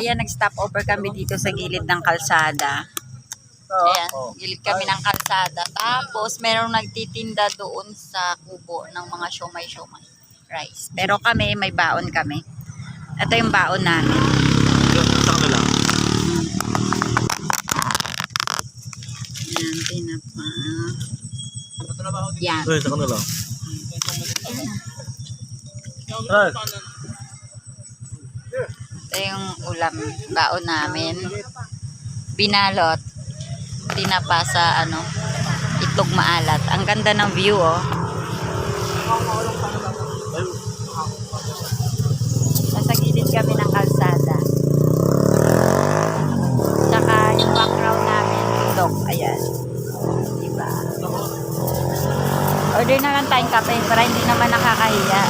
Ayan, nag-stop over kami dito sa gilid ng kalsada. Ayan, gilid kami ng kalsada. Tapos, merong nagtitinda doon sa kubo ng mga siomay-siomay rice. Pero kami, may baon kami. Ito yung baon namin. Sa kanila. Ayan, tinapa. Yan. Sa kanila. Ay. Ito yung ulam, baon namin. Binalot. Tinapa sa itlog maalat. Ang ganda ng view, oh. Nasa gilid kami ng kalsada. Tsaka yung background namin, bundok. Ayan. Diba? Order na lang tayong kape para hindi naman nakakahiya.